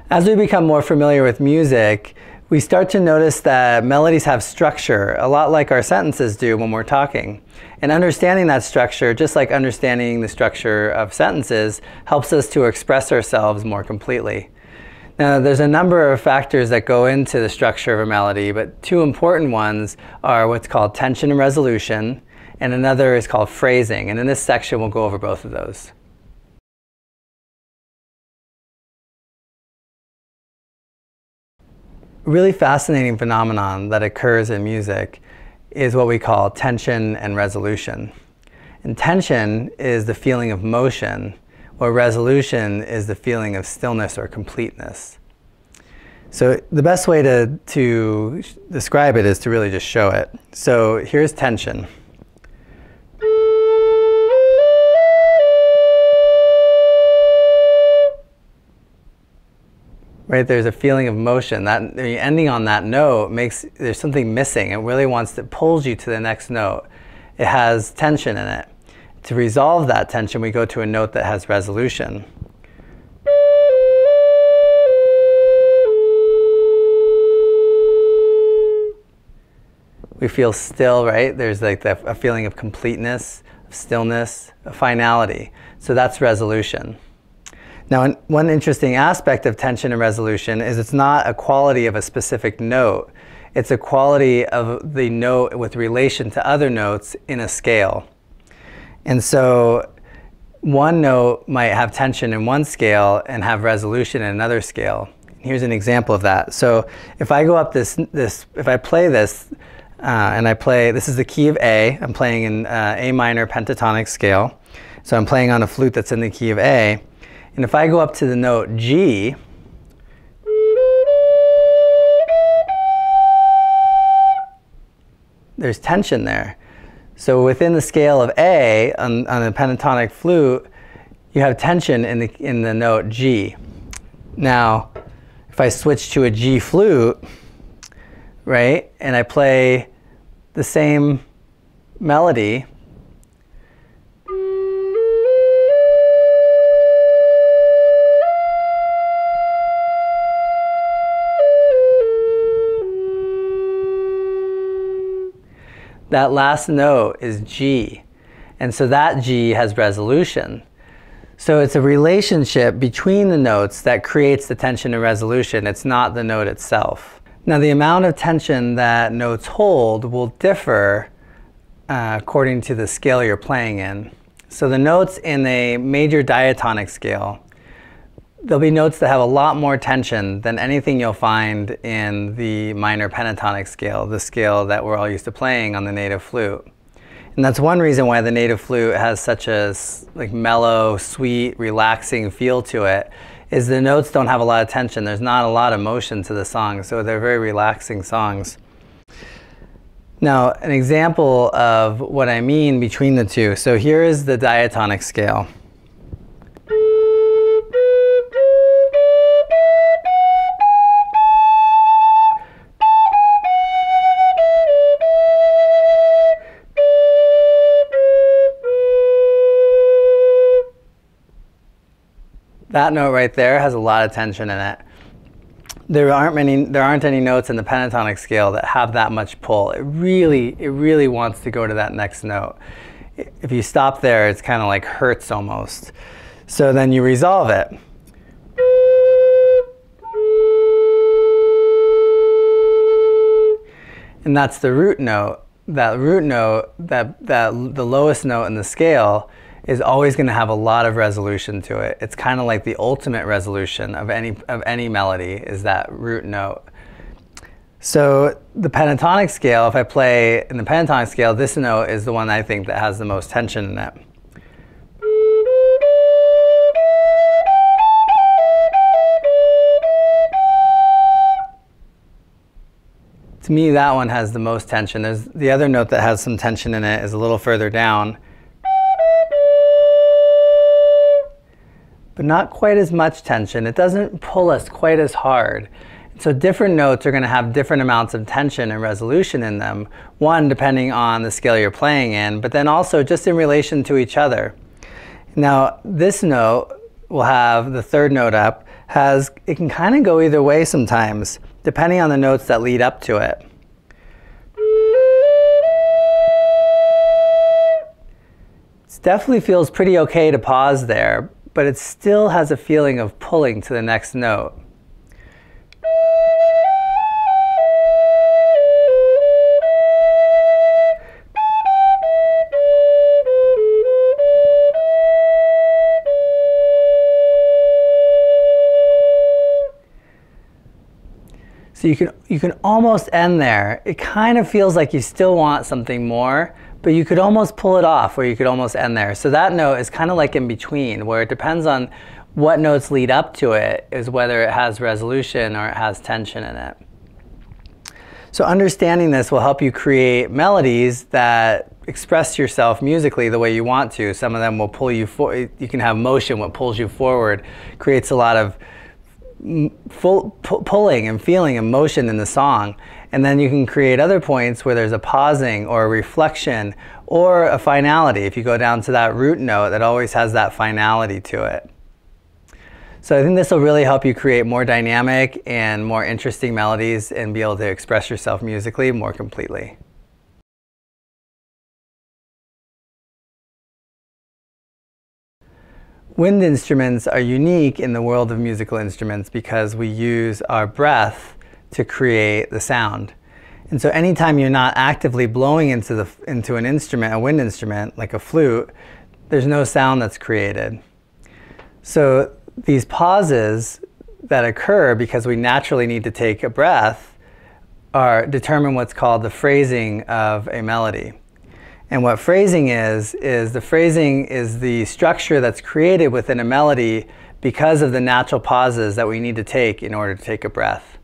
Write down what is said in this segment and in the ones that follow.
As we become more familiar with music, we start to notice that melodies have structure, a lot like our sentences do when we're talking. And understanding that structure, just like understanding the structure of sentences, helps us to express ourselves more completely. Now, there's a number of factors that go into the structure of a melody, but two important ones are what's called tension and resolution, and another is called phrasing. And in this section, we'll go over both of those. A really fascinating phenomenon that occurs in music is what we call tension and resolution. And tension is the feeling of motion, while resolution is the feeling of stillness or completeness. So the best way to describe it is to really just show it. So here's tension. Right, there's a feeling of motion. That ending on that note there's something missing. It really pulls you to the next note. It has tension in it. To resolve that tension, we go to a note that has resolution. We feel still, right? There's like a feeling of completeness, of stillness, of finality. So that's resolution. Now, one interesting aspect of tension and resolution is it's not a quality of a specific note. It's a quality of the note with relation to other notes in a scale. And so one note might have tension in one scale and have resolution in another scale. Here's an example of that. So if I go up if I play this, this is the key of A. I'm playing in A minor pentatonic scale. So I'm playing on a flute that's in the key of A. And if I go up to the note G, there's tension there. So within the scale of A, on a pentatonic flute, you have tension in the note G. Now, if I switch to a G flute, right, and I play the same melody, that last note is G, and so that G has resolution. So it's a relationship between the notes that creates the tension and resolution. It's not the note itself. Now, the amount of tension that notes hold will differ according to the scale you're playing in. So the notes in a major diatonic scale, there'll be notes that have a lot more tension than anything you'll find in the minor pentatonic scale, the scale that we're all used to playing on the native flute. And that's one reason why the native flute has such a mellow, sweet, relaxing feel to it, is the notes don't have a lot of tension. There's not a lot of motion to the song, so they're very relaxing songs. Now, an example of what I mean between the two. So here is the diatonic scale. That note right there has a lot of tension in it. There aren't any notes in the pentatonic scale that have that much pull. It really wants to go to that next note. If you stop there, it's kind of like hurts almost. So then you resolve it. And that's the root note. That root note, the lowest note in the scale, is always going to have a lot of resolution to it. It's kind of like the ultimate resolution of any melody is that root note. So the pentatonic scale, if I play in the pentatonic scale, this note is the one I think that has the most tension in it. To me, that one has the most tension. There's the other note that has some tension in it is a little further down, but not quite as much tension. It doesn't pull us quite as hard. So different notes are going to have different amounts of tension and resolution in them, one depending on the scale you're playing in, but then also just in relation to each other. Now, this note will have, the third note up, it can kind of go either way sometimes, depending on the notes that lead up to it. It definitely feels pretty okay to pause there, but it still has a feeling of pulling to the next note. So you can almost end there. It kind of feels like you still want something more, but you could almost pull it off, or you could almost end there. So that note is kind of like in between, where it depends on what notes lead up to it, is whether it has resolution or it has tension in it. So understanding this will help you create melodies that express yourself musically the way you want to. Some of them will pull you forward. You can have motion, what pulls you forward, creates a lot of pulling and feeling and motion in the song. And then you can create other points where there's a pausing or a reflection or a finality. If you go down to that root note, that always has that finality to it. So I think this will really help you create more dynamic and more interesting melodies and be able to express yourself musically more completely. Wind instruments are unique in the world of musical instruments because we use our breath to create the sound. And so anytime you're not actively blowing into an instrument, a wind instrument, like a flute, there's no sound that's created. So these pauses that occur because we naturally need to take a breath determine what's called the phrasing of a melody. And what phrasing is the phrasing is the structure that's created within a melody because of the natural pauses that we need to take in order to take a breath.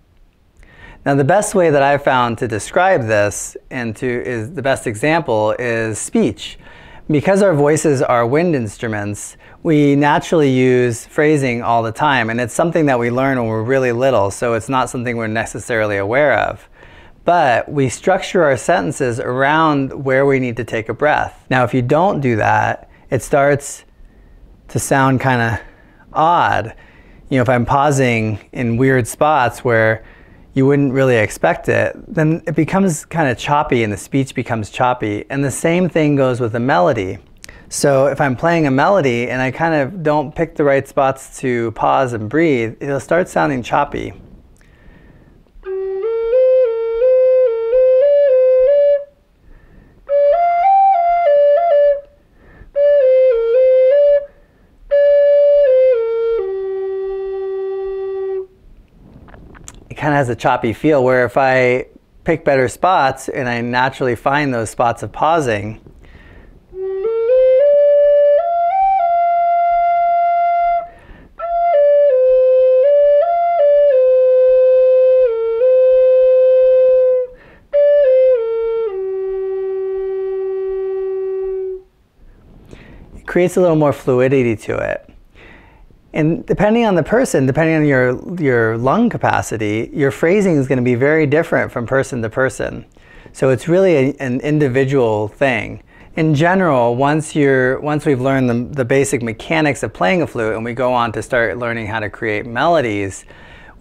Now the best way that I've found to describe this is the best example is speech. Because our voices are wind instruments, we naturally use phrasing all the time, and it's something that we learn when we're really little, so it's not something we're necessarily aware of. But we structure our sentences around where we need to take a breath. Now, if you don't do that, it starts to sound kind of odd. You know, if I'm pausing in weird spots where you wouldn't really expect it, then it becomes kind of choppy and the speech becomes choppy. And the same thing goes with a melody. So if I'm playing a melody and I kind of don't pick the right spots to pause and breathe, it'll start sounding choppy. Kind of has a choppy feel, where if I pick better spots and I naturally find those spots of pausing, it creates a little more fluidity to it. And depending on the person, depending on your lung capacity, your phrasing is going to be very different from person to person. So it's really an individual thing. In general, once we've learned the basic mechanics of playing a flute and we go on to start learning how to create melodies,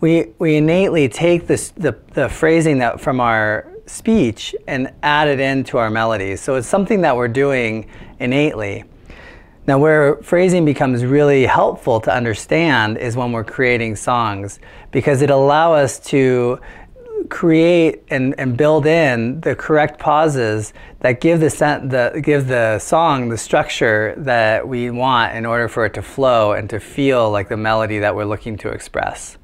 we innately take the phrasing from our speech and add it into our melodies. So it's something that we're doing innately. Now, where phrasing becomes really helpful to understand is when we're creating songs, because it allows us to create and build in the correct pauses that give the song the structure that we want in order for it to flow and to feel like the melody that we're looking to express.